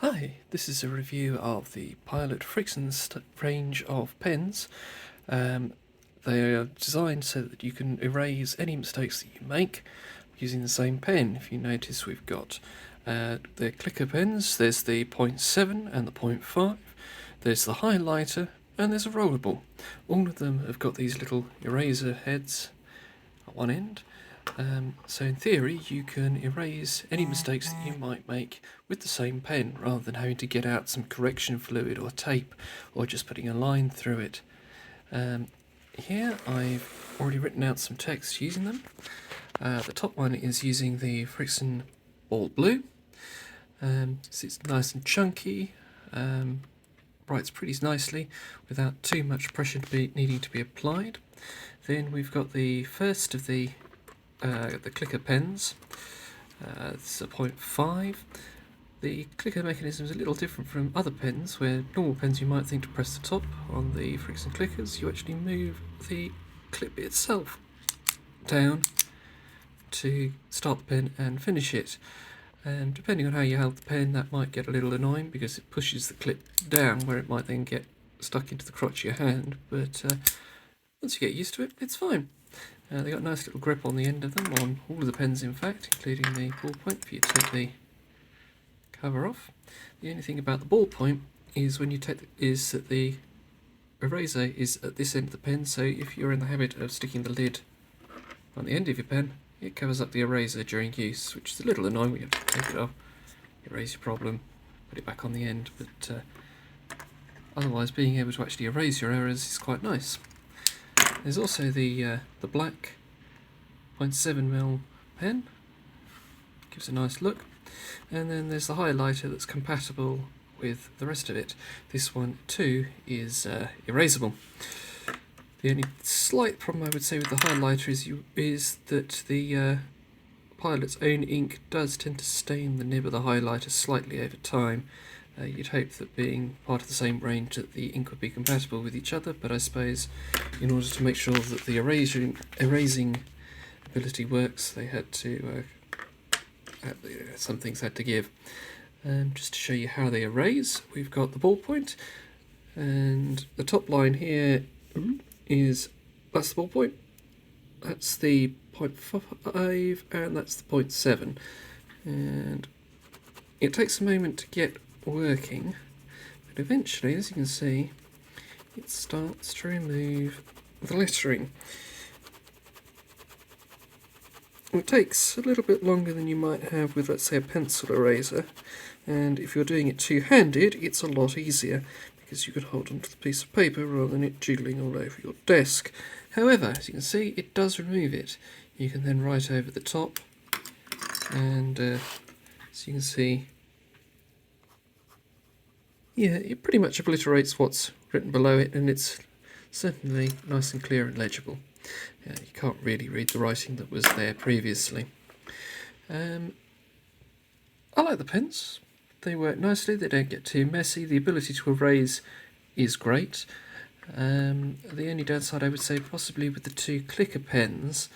Hi, this is a review of the Pilot FriXion range of pens. Um, they are designed so that you can erase any mistakes that you make using the same pen. If you notice, we've got the clicker pens. There's the 0.7 and the 0.5. There's the highlighter and there's a rollable. All of them have got these little eraser heads at one end. So in theory, you can erase any mistakes that you might make with the same pen, rather than having to get out some correction fluid or tape, or just putting a line through it. Here I've already written out some text using them. The top one is using the FriXion Ball Blue. So it's nice and chunky, writes pretty nicely without too much pressure needing to be applied. Then we've got the first of the clicker pens. It's a 0.5. The clicker mechanism is a little different from other pens, where normal pens you might think to press the top. On the FriXion clickers, you actually move the clip itself down to start the pen and finish it. And depending on how you hold the pen, that might get a little annoying because it pushes the clip down where it might then get stuck into the crotch of your hand. But once you get used to it, it's fine. They got a nice little grip on the end of them, on all of the pens in fact, including the ballpoint for you to take the cover off. The only thing about the ballpoint is when you take is that the eraser is at this end of the pen, so if you're in the habit of sticking the lid on the end of your pen, it covers up the eraser during use, which is a little annoying when you have to take it off, erase your problem, put it back on the end, but otherwise being able to actually erase your errors is quite nice. There's also the black 0.7mm pen, gives a nice look, and then there's the highlighter that's compatible with the rest of it. This one too is erasable. The only slight problem I would say with the highlighter is that the Pilot's own ink does tend to stain the nib of the highlighter slightly over time. You'd hope that being part of the same range that the ink would be compatible with each other, but I suppose in order to make sure that the erasing ability works, they had to some things had to give. Just to show you how they erase, we've got the ballpoint, and the top line here that's the ballpoint, that's the 0.5, and that's the 0.7, and it takes a moment to get working, but eventually, as you can see, it starts to remove the lettering. It takes a little bit longer than you might have with, let's say, a pencil eraser, and if you're doing it two-handed, it's a lot easier because you can hold onto the piece of paper rather than it jiggling all over your desk. However, as you can see, it does remove it. You can then write over the top, and as you can see, yeah, it pretty much obliterates what's written below it, and it's certainly nice and clear and legible. You can't really read the writing that was there previously. I like the pens. They work nicely, they don't get too messy. The ability to erase is great. The only downside I would say possibly with the two clicker pens,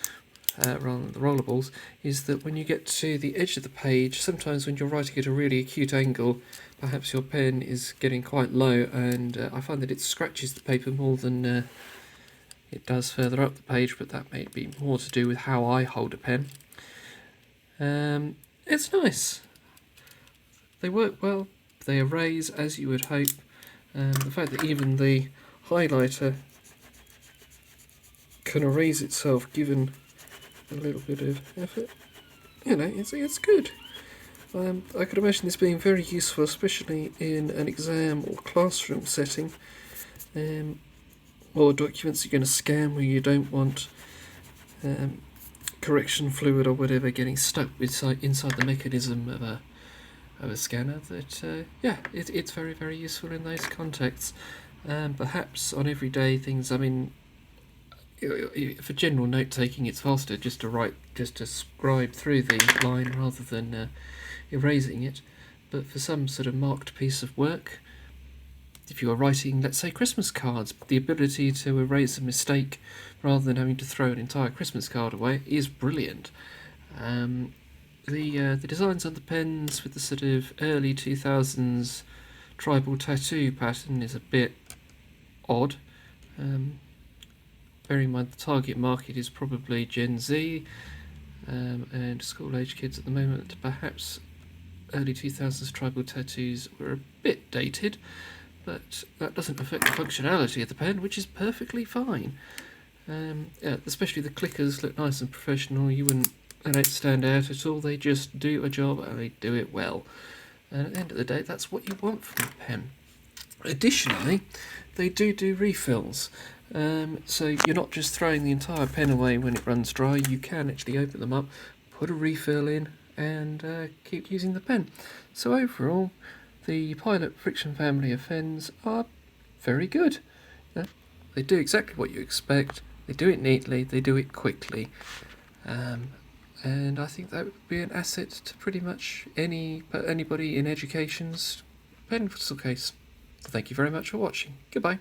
rather than the rollables, is that when you get to the edge of the page, sometimes when you're writing at a really acute angle, perhaps your pen is getting quite low, and I find that it scratches the paper more than it does further up the page, but that may be more to do with how I hold a pen. It's nice. They work well, they erase as you would hope. The fact that even the highlighter can erase itself given a little bit of effort, it's good. I could imagine this being very useful, especially in an exam or classroom setting, or documents you're going to scan where you don't want correction fluid or whatever getting stuck inside the mechanism of a scanner. That it's very, very useful in those contexts. Perhaps on everyday things, I mean, for general note taking, it's faster just to scribe through the line rather than erasing it. But for some sort of marked piece of work, if you are writing, let's say, Christmas cards, the ability to erase a mistake rather than having to throw an entire Christmas card away is brilliant. the designs on the pens with the sort of early 2000s tribal tattoo pattern is a bit odd. Bearing in mind the target market is probably Gen Z and school age kids at the moment, perhaps early 2000s tribal tattoos were a bit dated, but that doesn't affect the functionality of the pen, which is perfectly fine. Yeah, especially the clickers look nice and professional. They don't stand out at all. They just do a job and they do it well. And at the end of the day, that's what you want from a pen. Additionally, they do refills. So you're not just throwing the entire pen away when it runs dry. You can actually open them up, put a refill in, and keep using the pen. So overall, the Pilot FriXion family of pens are very good. They do exactly what you expect. They do it neatly. They do it quickly. And I think that would be an asset to pretty much anybody in education's pencil case. Thank you very much for watching. Goodbye.